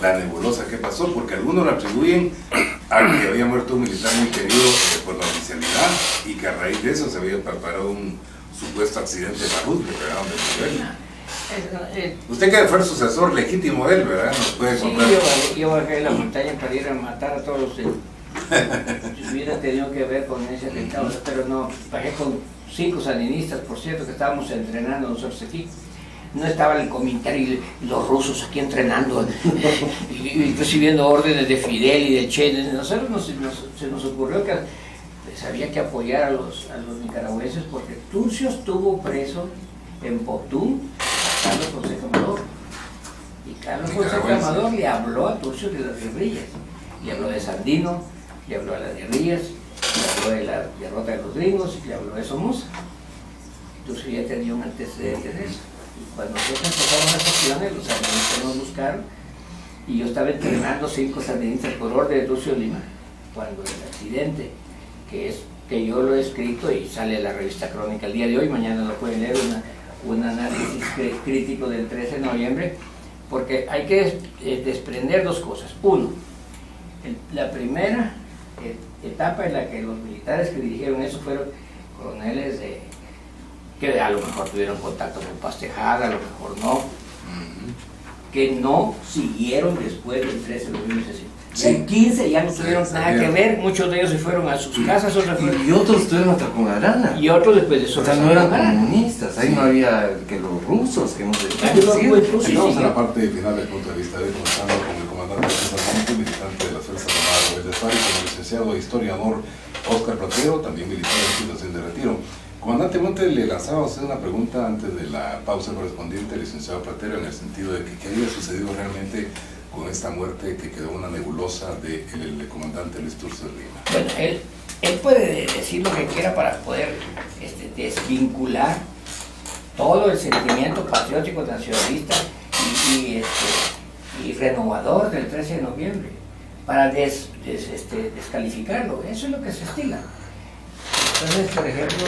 la nebulosa que pasó, porque algunos lo atribuyen a que había muerto un militar muy querido por la oficialidad y que a raíz de eso se había preparado un supuesto accidente de salud que pegaron de nivel. Usted que fue el sucesor legítimo de él, ¿verdad? Nos puede contar. Sí, yo bajé la montaña para ir a matar a todos los si hubiera tenido que ver con ese atentado, pero no, bajé con 5 sandinistas, por cierto, que estábamos entrenando nosotros aquí. No estaba el Comintern y los rusos aquí entrenando y recibiendo órdenes de Fidel y de Che. Nosotros se nos ocurrió que pues, había que apoyar a los nicaragüenses porque Turcio estuvo preso en Potún a Carlos Fonseca Amador. Y Carlos Fonseca Amador le habló a Turcio de las guerrillas, le habló de Sandino, le habló de las guerrillas, le habló de la derrota de los gringos, le habló de Somoza. Turcio ya tenía un antecedente de eso. Cuando nosotros empezamos las acciones, los sandinistas nos buscaron y yo estaba entrenando 5 sandinistas por orden de Turcio Lima cuando el accidente, que yo lo he escrito y sale en la revista Crónica el día de hoy, mañana lo pueden leer, un análisis crítico del 13 de noviembre, porque hay que desprender 2 cosas. Uno, la primera etapa en la que los militares que dirigieron eso fueron coroneles que a lo mejor tuvieron contacto con Paz Tejada, a lo mejor no, que no siguieron después del 13 de 1960. Sí. El 15 ya no tuvieron nada que ver, muchos de ellos se fueron a sus casas, y otros estuvieron hasta con Arana. Y otros después de eso. O sea, no eran comunistas, ahí no había que los rusos, que no sé. Vamos a la parte final del punto de vista de hoy, comenzando con el comandante César Montes, militante de las Fuerzas Armadas Rebeldes FARC, y con el licenciado e historiador Óscar Platero, también militar en situación de retiro. Comandante Montes, le lanzaba a usted una pregunta antes de la pausa correspondiente al licenciado Platero, en el sentido de que qué había sucedido realmente con esta muerte que quedó una nebulosa del comandante Luis Turcio Lima. Bueno, él puede decir lo que quiera para poder desvincular todo el sentimiento patriótico nacionalista y renovador del 13 de noviembre para descalificarlo. Eso es lo que se estila. Entonces, por ejemplo,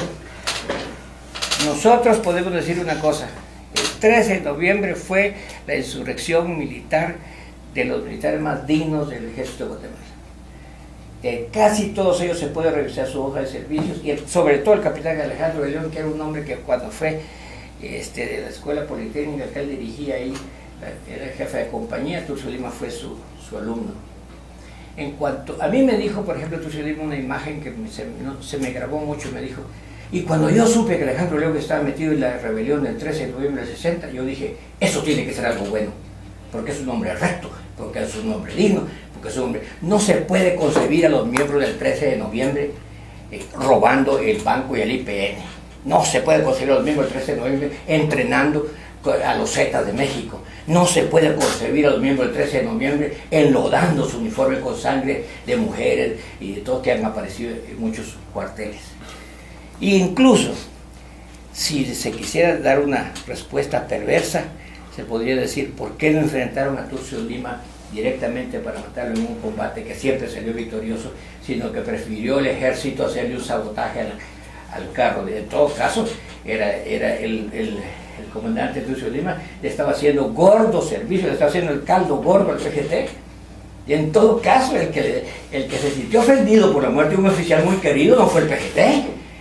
nosotros podemos decir una cosa: el 13 de noviembre fue la insurrección militar de los militares más dignos del ejército de Guatemala. De casi todos ellos se puede revisar su hoja de servicios, y sobre todo el capitán Alejandro de León, que era un hombre que cuando fue de la escuela politécnica que él dirigía ahí, era el jefe de compañía. Turcio Lima fue su alumno. En cuanto a mí me dijo, por ejemplo, Turcio Lima, una imagen que se me grabó mucho, me dijo: y cuando yo supe que Alejandro León estaba metido en la rebelión del 13 de noviembre del 60, yo dije, eso tiene que ser algo bueno, porque es un hombre recto, porque es un hombre digno, porque es un hombre... No se puede concebir a los miembros del 13 de noviembre robando el banco y el IPN. No se puede concebir a los miembros del 13 de noviembre entrenando a los Zetas de México. No se puede concebir a los miembros del 13 de noviembre enlodando su uniforme con sangre de mujeres y de todos que han aparecido en muchos cuarteles. E incluso, si se quisiera dar una respuesta perversa, se podría decir: ¿por qué no enfrentaron a Turcio Lima directamente para matarlo en un combate que siempre salió victorioso, sino que prefirió el ejército hacerle un sabotaje al carro? En todo caso, era el comandante Turcio Lima, le estaba haciendo gordo servicio, le estaba haciendo el caldo gordo al PGT. Y en todo caso, el que se sintió ofendido por la muerte de un oficial muy querido no fue el PGT.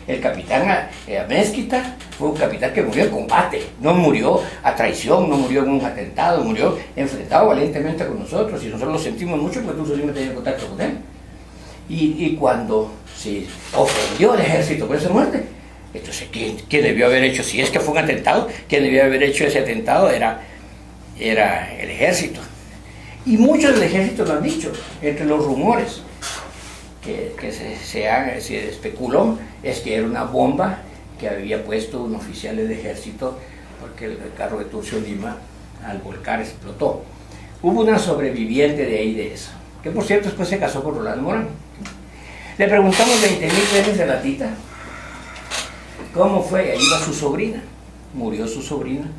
El capitán Amezquita fue un capitán que murió en combate, no murió a traición, no murió en un atentado, murió enfrentado valientemente con nosotros, y nosotros lo sentimos mucho porque Turcio Lima tenía contacto con él. Y cuando se ofendió el ejército por esa muerte, entonces ¿quién debió haber hecho? Si es que fue un atentado, ¿quién debió haber hecho ese atentado? Era el ejército. Y muchos del ejército lo han dicho, entre los rumores que se especuló, es que era una bomba que había puesto un oficial del ejército, porque el carro de Turcio Lima al volcar explotó. Hubo una sobreviviente de ahí de eso, que por cierto después se casó con Rolando Morán. Le preguntamos 20.000 veces a la tita cómo fue. Ahí iba su sobrina, murió su sobrina,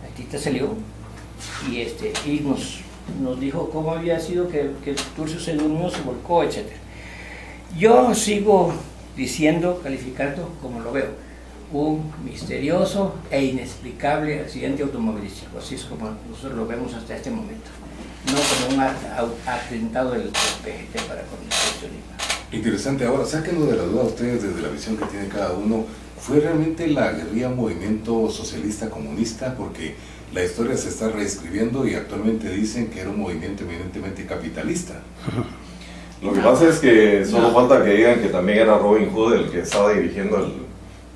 la tita salió y nos dijo cómo había sido que Turcio se durmió, se volcó, etc. Yo sigo diciendo, calificando como lo veo, un misterioso e inexplicable accidente automovilístico, así es como nosotros lo vemos hasta este momento. No como como un atentado del PGT para con el Turcio Lima. Interesante. Ahora, sáquenos de la duda ustedes desde la visión que tiene cada uno. ¿Fue realmente la guerrilla movimiento socialista comunista? Porque la historia se está reescribiendo y actualmente dicen que era un movimiento eminentemente capitalista. Lo que pasa es que solo falta que digan que también era Robin Hood el que estaba dirigiendo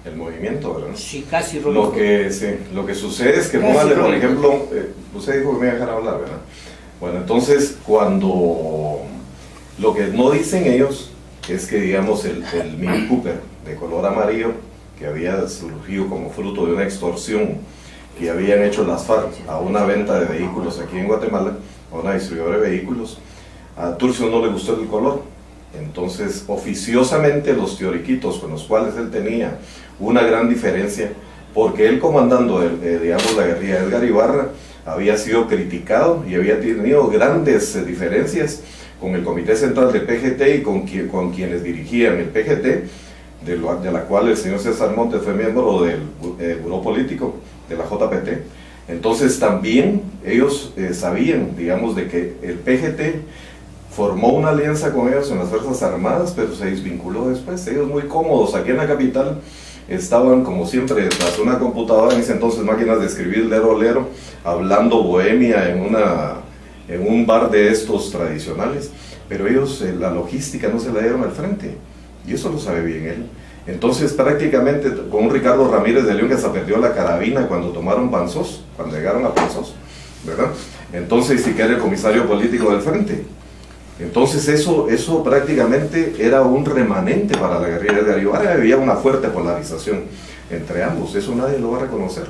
el movimiento, ¿verdad? Sí, casi Robin Hood. Lo que sucede es que, Casi póngale, por Robin ejemplo, usted dijo que me iba a dejar hablar, ¿verdad? Bueno, entonces, cuando lo que no dicen ellos es que, digamos, el Mini Cooper de color amarillo, que había surgido como fruto de una extorsión que habían hecho las FARC a una venta de vehículos aquí en Guatemala, a una distribuidora de vehículos, a Turcio no le gustó el color. Entonces, oficiosamente los teoriquitos con los cuales él tenía una gran diferencia, porque él comandando, digamos, la guerrilla Edgar Ibarra, había sido criticado y había tenido grandes diferencias con el Comité Central del PGT y con quienes dirigían el PGT, de la cual el señor César Montes fue miembro del Buró Político de la JPT. Entonces también ellos sabían, digamos, de que el PGT formó una alianza con ellos en las Fuerzas Armadas, pero se desvinculó después. Ellos muy cómodos aquí en la capital, estaban como siempre tras una computadora, en ese entonces máquinas de escribir lero, hablando bohemia en un bar de estos tradicionales, pero ellos la logística no se la dieron al frente, y eso lo sabe bien él. Entonces prácticamente con un Ricardo Ramírez de León que se perdió la carabina cuando tomaron Panzós, cuando llegaron a Panzós, ¿verdad? Entonces sí que era el comisario político del frente. Entonces eso prácticamente era un remanente para la guerrilla de Ibarra. Había una fuerte polarización entre ambos, eso nadie lo va a reconocer.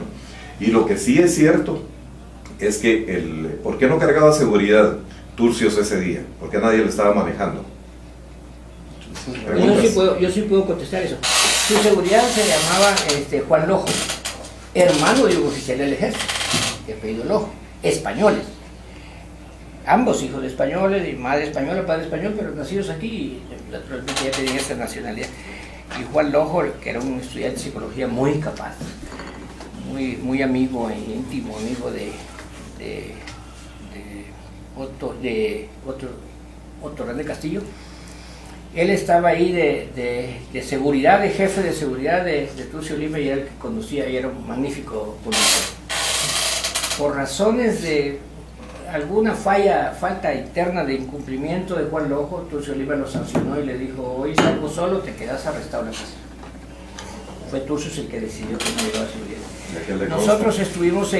Y lo que sí es cierto es que ¿por qué no cargaba seguridad Turcios ese día? ¿Por qué nadie lo estaba manejando? Yo sí puedo contestar eso. Su seguridad se llamaba Juan Lojo, hermano de un oficial del ejército, de apellido Lojo, españoles. Ambos hijos de españoles, y madre española, padre español, pero nacidos aquí y naturalmente ya tenían esta nacionalidad. Y Juan Lojo, que era un estudiante de psicología muy capaz, muy amigo e íntimo amigo de Otto René Castillo. Él estaba ahí de seguridad, de jefe de seguridad de Turcio Lima, y era el que conducía, y era un magnífico conductor. Por razones de alguna falta interna de incumplimiento de Juan Lojo, Turcio Lima lo sancionó y le dijo: hoy salgo solo, te quedas arrestado en la casa. Fue Turcio el que decidió que no llegó a seguridad. Nosotros estuvimos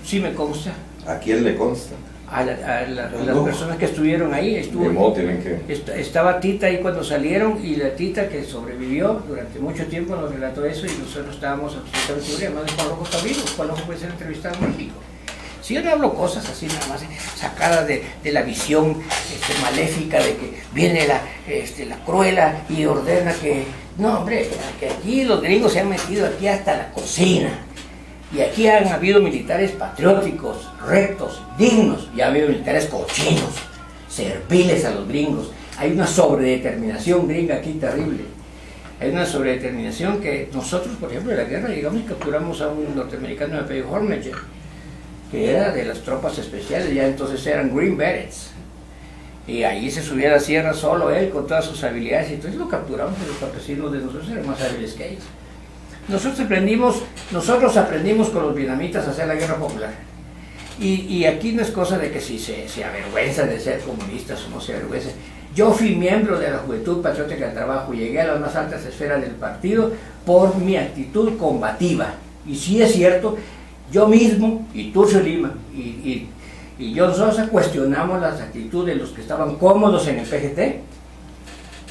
sí me consta. ¿A quién le consta? A las personas que estuvieron ahí. Estaba Tita ahí cuando salieron, y la Tita, que sobrevivió durante mucho tiempo, nos relató eso, y nosotros estábamos absolutamente seguros. Además, Juan Lojo está vivo, Juan Lojo puede ser entrevistado en México. Si yo no hablo cosas así nada más sacadas de la visión maléfica de que viene la Cruela y ordena que... No, hombre, que aquí los gringos se han metido aquí hasta la cocina. Y aquí han habido militares patrióticos, rectos, dignos, y ha habido militares cochinos, serviles a los gringos. Hay una sobredeterminación gringa aquí terrible. Hay una sobredeterminación que nosotros, por ejemplo, en la guerra llegamos y capturamos a un norteamericano de apellido Hornager, que era de las tropas especiales, ya entonces eran Green Berets. Y ahí se subía a la sierra solo él, con todas sus habilidades, y entonces lo capturamos, y los campesinos de nosotros eran más hábiles que ellos. Nosotros aprendimos con los vietnamitas a hacer la guerra popular. Y aquí no es cosa de que si se avergüenza de ser comunistas o no se avergüenza. Yo fui miembro de la Juventud Patriótica del Trabajo, llegué a las más altas esferas del partido por mi actitud combativa. Y sí es cierto, yo mismo y Turcio Lima y John Sosa cuestionamos las actitudes de los que estaban cómodos en el PGT,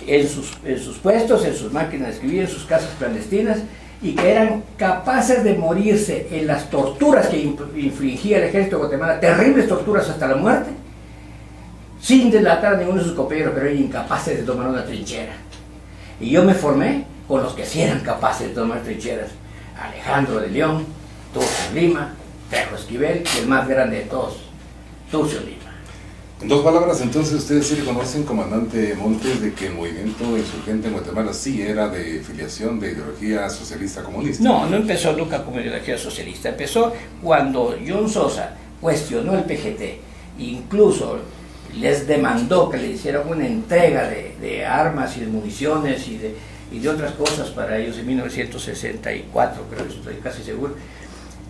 en sus puestos, en sus máquinas de escribir, en sus casas clandestinas, y que eran capaces de morirse en las torturas que infligía el ejército de Guatemala, terribles torturas hasta la muerte, sin delatar a ninguno de sus compañeros, pero eran incapaces de tomar una trinchera. Y yo me formé con los que sí eran capaces de tomar trincheras: Alejandro de León, Turcio Lima, Ferro Esquivel, y el más grande de todos, Turcio Lima. En dos palabras, entonces, ustedes sí reconocen, comandante Montes, de que el movimiento insurgente en Guatemala sí era de filiación de ideología socialista comunista. No empezó nunca como ideología socialista. Empezó cuando John Sosa cuestionó el PGT incluso les demandó que le hicieran una entrega de armas y de municiones y de otras cosas para ellos en 1964, creo, estoy casi seguro.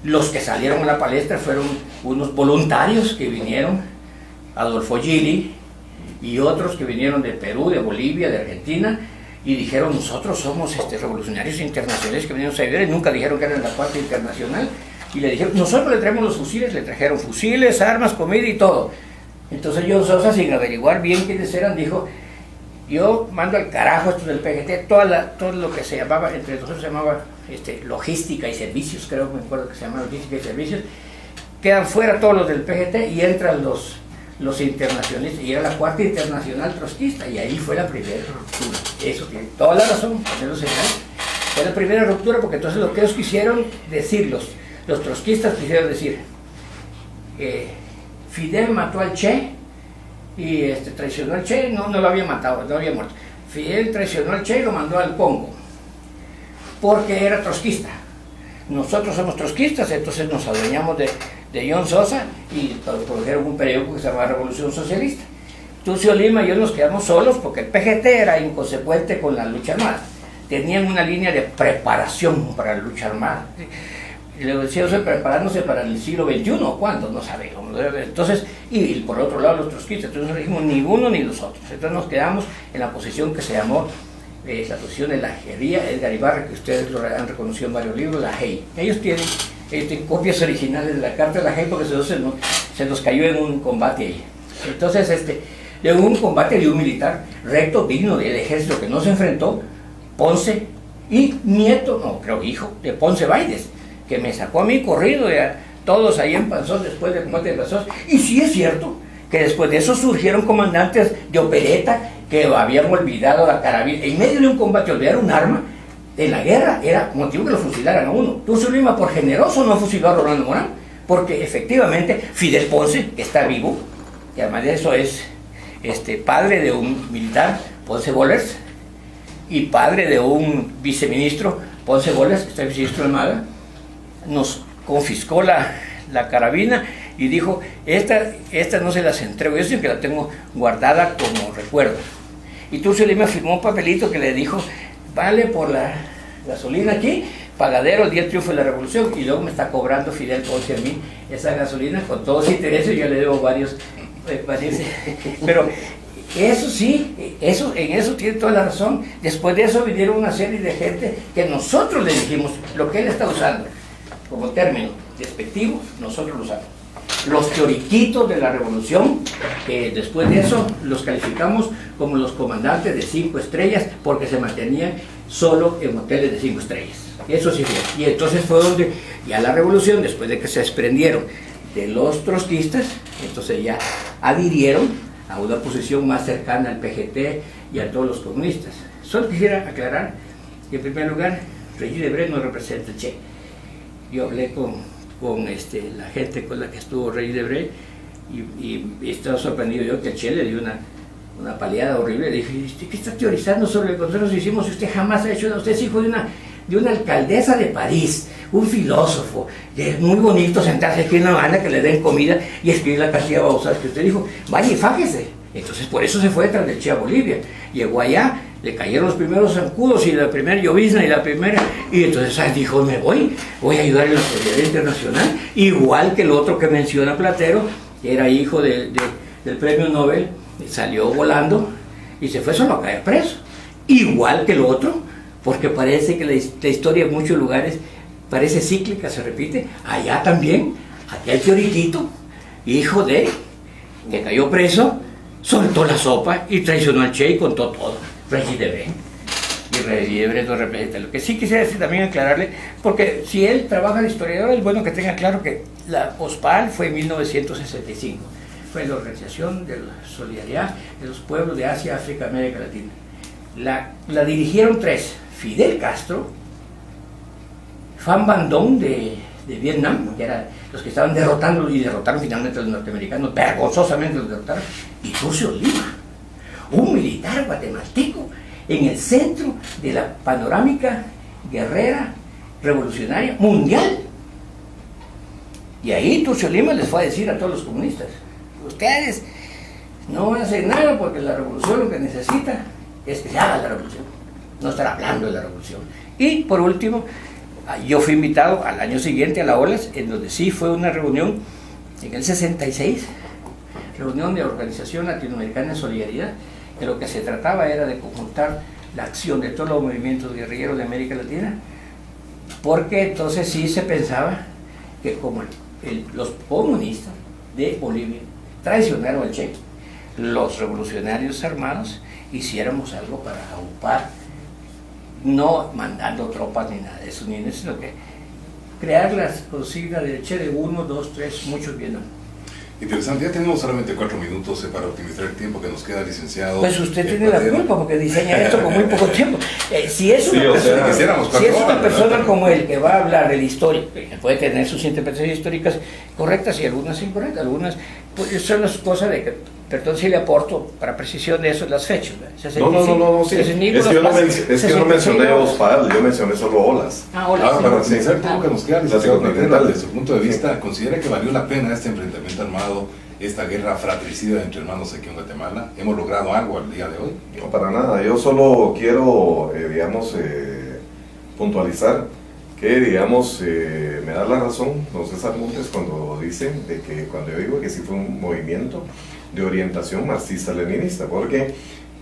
Los que salieron a la palestra fueron unos voluntarios que vinieron, Adolfo Gili y otros que vinieron de Perú, de Bolivia, de Argentina, y dijeron: nosotros somos revolucionarios internacionales que venimos a ayudar, y nunca dijeron que eran la Cuarta Internacional, y le dijeron: nosotros le traemos los fusiles, le trajeron fusiles, armas, comida y todo. Entonces John Sosa, sin averiguar bien quiénes eran, dijo: yo mando al carajo esto del PGT, todo lo que se llamaba, entre nosotros se llamaba logística y servicios, creo que me acuerdo que se llamaba logística y servicios, quedan fuera todos los del PGT y entran los internacionalistas, y era la Cuarta Internacional Trotskista, y ahí fue la primera ruptura. Eso tiene toda la razón, fue la primera ruptura, porque entonces lo que ellos quisieron decir, los trotskistas quisieron decir, Fidel mató al Che y traicionó al Che, no lo había matado, no había muerto. Fidel traicionó al Che y lo mandó al Congo porque era trotskista. Nosotros somos trotskistas, entonces nos adueñamos de John Sosa y produjeron un periódico que se llamaba Revolución Socialista. Tucio Lima y yo nos quedamos solos porque el PGT era inconsecuente con la lucha armada. Tenían una línea de preparación para la lucha armada. Y le decíamos preparándose para el siglo XXI, ¿cuándo? No sabemos. Entonces, y por otro lado los trotskistas, entonces no dijimos ni uno ni los otros. Entonces nos quedamos en la posición que se llamó la posición de la Jería, Edgar Ibarra, que ustedes lo han reconocido en varios libros, la JEI. Ellos tienen copias originales de la carta de la JEI porque se nos cayó en un combate ahí. Entonces, de un combate de un militar recto, digno del ejército que no se enfrentó, Ponce, y nieto, no, creo hijo, de Ponce Baides, que me sacó a mí corrido, todos ahí en Panzón después del combate de Panzón. Y sí es cierto que después de eso surgieron comandantes de opereta que habían olvidado la carabina. En medio de un combate, olvidar un arma en la guerra era motivo que lo fusilaran a uno. Tucio Lima, por generoso, no fusiló a Rolando Morán, porque efectivamente Fidel Ponce, que está vivo, y además de eso es padre de un militar, Ponce Bollers, y padre de un viceministro, Ponce Bollers, que está viceministro de Armada, nos confiscó la carabina y dijo: esta no se las entrego, yo sí que la tengo guardada como recuerdo. Y Tucio Lima firmó un papelito que le dijo: vale por la gasolina aquí, pagadero el día del triunfo de la revolución, y luego me está cobrando Fidel Ponce a mí esa gasolina con todos los intereses, yo le debo varios pero eso sí, en eso tiene toda la razón. Después de eso vinieron una serie de gente que nosotros le dijimos, lo que él está usando como término despectivo, nosotros lo usamos. Los teoriquitos de la revolución, que después de eso los calificamos como los comandantes de 5 estrellas porque se mantenían solo en hoteles de 5 estrellas. Eso sí fue. Y entonces fue donde ya la revolución, después de que se desprendieron de los trotskistas, entonces ya adhirieron a una posición más cercana al PGT y a todos los comunistas. Solo quisiera aclarar que, en primer lugar, Regis Debray no representa el Che. Yo hablé con la gente con la que estuvo Regis Debray y estaba sorprendido yo que el Che le dio una paliada horrible. Le dije: ¿usted qué está teorizando sobre lo que nosotros hicimos si usted jamás ha hecho nada? Usted es hijo de una alcaldesa de París, un filósofo, es muy bonito sentarse aquí en una banda que le den comida y escribir la cantidad de babosadas que usted dijo, vaya y fájese. Entonces por eso se fue detrás del Che a Bolivia. Llegó allá, le cayeron los primeros zancudos y la primera llovizna y entonces dijo: me voy a ayudar en la solidaridad internacional, igual que el otro que menciona Platero, que era hijo del premio Nobel, salió volando y se fue solo a caer preso, igual que el otro, porque parece que la historia en muchos lugares parece cíclica, se repite. Allá también, aquel teoriquito, hijo de, que cayó preso, soltó la sopa y traicionó al Che y contó todo. Regis Debray. Y Regis Debray no representa. Lo que sí quisiera decir también, aclararle, porque si él trabaja de historiador, es bueno que tenga claro que la OSPAL fue en 1965. Fue la Organización de la Solidaridad de los Pueblos de Asia, África, América Latina. La dirigieron 3: Fidel Castro, Pham Van Dong de Vietnam, que eran los que estaban derrotaron finalmente a los norteamericanos, vergonzosamente los derrotaron, y Tucio Lima, un militar guatemalteco en el centro de la panorámica guerrera revolucionaria mundial. Y ahí Tucio Lima les fue a decir a todos los comunistas: ustedes no van a hacer nada porque la revolución lo que necesita es que se haga la revolución, no estar hablando de la revolución. Y por último, yo fui invitado al año siguiente a la OLAS, en donde sí fue una reunión en el 66, reunión de Organización Latinoamericana de Solidaridad, que lo que se trataba era de conjuntar la acción de todos los movimientos guerrilleros de América Latina, porque entonces sí se pensaba que como los comunistas de Bolivia traicionaron al Che, los revolucionarios armados hiciéramos algo para aupar, no mandando tropas ni nada de eso, sino que crear las consignas del Che de 1, 2, 3, muchos viendo. Interesante, ya tenemos solamente 4 minutos para optimizar el tiempo que nos queda, licenciado. Pues usted tiene la culpa porque diseña esto con muy poco tiempo. Si es una persona como él que va a hablar de la historia, que puede tener sus interpretaciones históricas correctas y algunas incorrectas, algunas pues son las cosas de que, perdón si le aporto para precisión de eso las fechas. No, sí. Es que yo no mencioné OSPAL, yo mencioné solo OLAS. Para optimizar el tiempo que nos queda, licenciado, desde su punto de vista, ¿considera que valió la pena este enfrentamiento armado, esta guerra fratricida entre hermanos aquí en Guatemala? ¿Hemos logrado algo al día de hoy? No, para nada. Yo solo quiero, puntualizar que, me da la razón don César Montes cuando dicen de que, cuando yo digo que sí fue un movimiento de orientación marxista-leninista, porque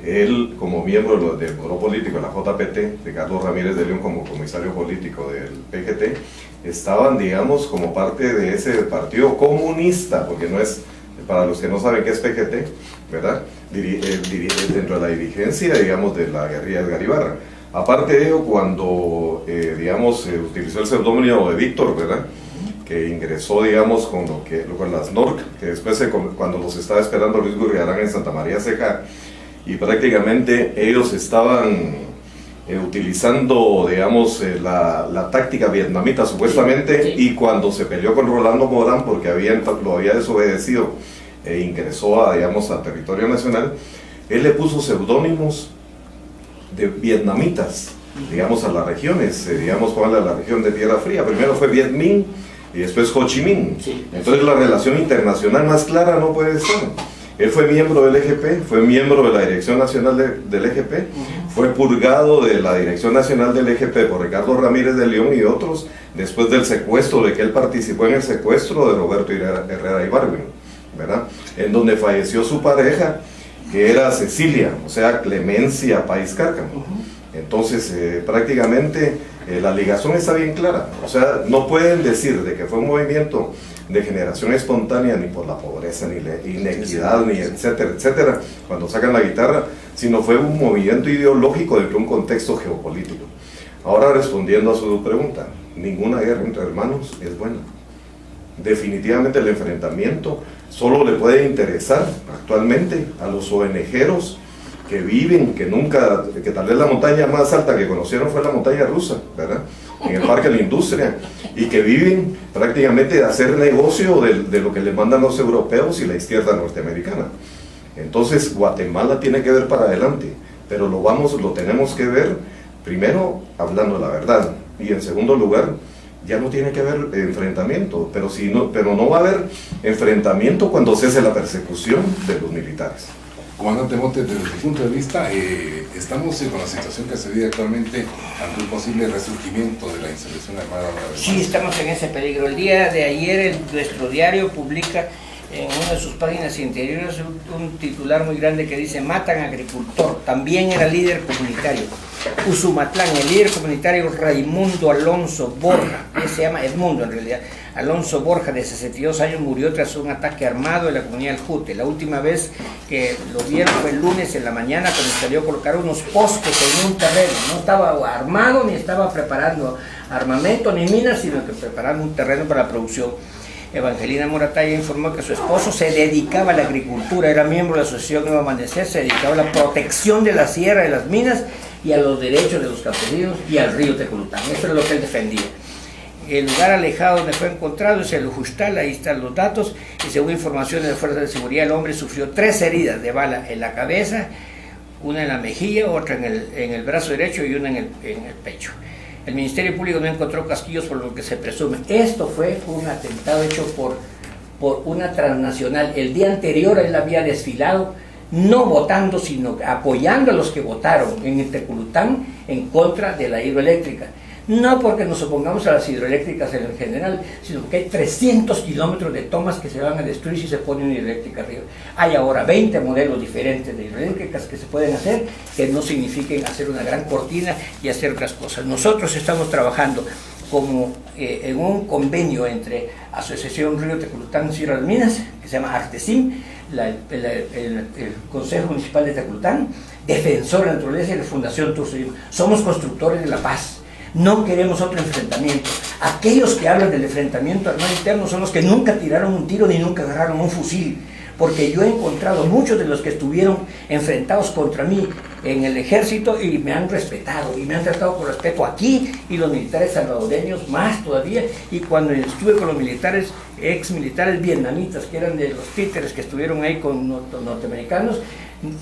él, como miembro del Buró Político de la JPT, de Carlos Ramírez de León como comisario político del PGT, estaban, como parte de ese partido comunista, porque no es, para los que no saben qué es PGT, ¿verdad? Dentro de la dirigencia, de la guerrilla de Edgar Ibarra. Aparte de ello, cuando, se utilizó el seudónimo de Víctor, ¿verdad?, que ingresó, con las NORC, que después, cuando los estaba esperando Luis Gurriarán en Santa María Ceja, y prácticamente ellos estaban utilizando, la táctica vietnamita, supuestamente, y cuando se peleó con Rolando Morán, porque lo había desobedecido, e ingresó a territorio nacional, él le puso seudónimos de vietnamitas, a las regiones, a la región de Tierra Fría. Primero fue Viet Minh y después Ho Chi Minh. Entonces la relación internacional más clara no puede ser. Él fue miembro del EGP, fue miembro de la Dirección Nacional del EGP, fue purgado de la Dirección Nacional del EGP por Ricardo Ramírez de León y otros, después del secuestro, de que él participó en el secuestro de Roberto Herrera Ibargüen, ¿verdad?, en donde falleció su pareja, que era Cecilia, o sea, Clemencia País Cárcamo. Entonces, prácticamente, la ligación está bien clara. O sea, no pueden decir de que fue un movimiento de generación espontánea, ni por la pobreza, ni la inequidad, ni etcétera, etcétera, cuando sacan la guitarra, sino fue un movimiento ideológico dentro de un contexto geopolítico. Ahora, respondiendo a su pregunta, ninguna guerra entre hermanos es buena. Definitivamente el enfrentamiento solo le puede interesar actualmente a los ONGeros que viven, que tal vez la montaña más alta que conocieron fue la montaña rusa, ¿verdad?, en el Parque de la Industria, y que viven prácticamente de hacer negocio de lo que les mandan los europeos y la izquierda norteamericana. Entonces Guatemala tiene que ver para adelante, pero lo tenemos que ver primero hablando la verdad, y en segundo lugar, ya no tiene que haber enfrentamiento, pero no va a haber enfrentamiento cuando cese la persecución de los militares. Comandante Montes, desde tu punto de vista, estamos con la situación que se vive actualmente ante un posible resurgimiento de la insurrección armada. Sí, estamos en ese peligro. El día de ayer nuestro diario publica en una de sus páginas interiores un titular muy grande que dice: matan agricultor, también era líder comunitario. Usumatlán, el líder comunitario Raimundo Alonso Borja, que se llama Edmundo en realidad, Alonso Borja, de 62 años, murió tras un ataque armado en la comunidad del Jute. La última vez que lo vieron fue el lunes en la mañana, cuando salió a colocar unos postes en un terreno. No estaba armado, ni estaba preparando armamento, ni minas, sino que preparando un terreno para la producción. Evangelina Morataya informó que su esposo se dedicaba a la agricultura, era miembro de la asociación Nuevo Amanecer, se dedicaba a la protección de la sierra, de las minas y a los derechos de los campesinos y al río Teculután. Eso es lo que él defendía. El lugar alejado donde fue encontrado es el Ujustal, ahí están los datos, y según información de las fuerzas de seguridad, el hombre sufrió 3 heridas de bala en la cabeza, una en la mejilla, otra en el brazo derecho y una en el pecho. El Ministerio Público no encontró casquillos, por lo que se presume. Esto fue un atentado hecho por por una transnacional. El día anterior él había desfilado, no votando, sino apoyando a los que votaron en Teculután en contra de la hidroeléctrica. No porque nos opongamos a las hidroeléctricas en general, sino porque hay 300 kilómetros de tomas que se van a destruir si se pone una hidroeléctrica arriba. Hay ahora 20 modelos diferentes de hidroeléctricas que se pueden hacer, que no signifiquen hacer una gran cortina y hacer otras cosas. Nosotros estamos trabajando como en un convenio entre Asociación Río Teculután Sierra de Minas, que se llama Artesim, el Consejo Municipal de Teculután, Defensor de la Naturaleza y la Fundación Tursurim. Somos constructores de la paz. No queremos otro enfrentamiento. Aquellos que hablan del enfrentamiento armado interno son los que nunca tiraron un tiro ni nunca agarraron un fusil. Porque yo he encontrado muchos de los que estuvieron enfrentados contra mí en el ejército y me han respetado, y me han tratado con respeto aquí, y los militares salvadoreños más todavía. Y cuando estuve con los militares, ex militares vietnamitas, que eran de los títeres que estuvieron ahí con norteamericanos,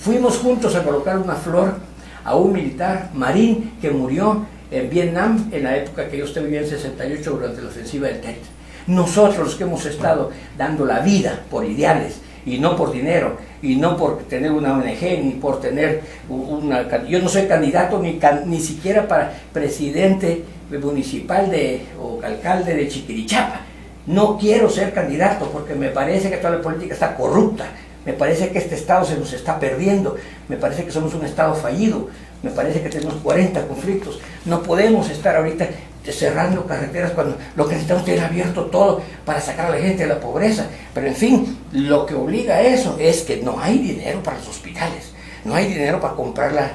fuimos juntos a colocar una flor a un militar marín que murió en Vietnam en la época que yo estuve en 68 durante la ofensiva del Tet. Nosotros los que hemos estado dando la vida por ideales y no por dinero, y no por tener una ONG, ni por tener una... Yo no soy candidato ni siquiera para presidente municipal o alcalde de Chiquirichapa. No quiero ser candidato porque me parece que toda la política está corrupta, me parece que este Estado se nos está perdiendo, me parece que somos un Estado fallido, me parece que tenemos 40 conflictos. No podemos estar ahorita cerrando carreteras cuando lo que necesitamos es tener abierto todo para sacar a la gente de la pobreza. Pero en fin, lo que obliga a eso es que no hay dinero para los hospitales, no hay dinero para comprar las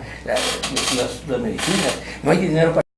medicinas, no hay dinero para...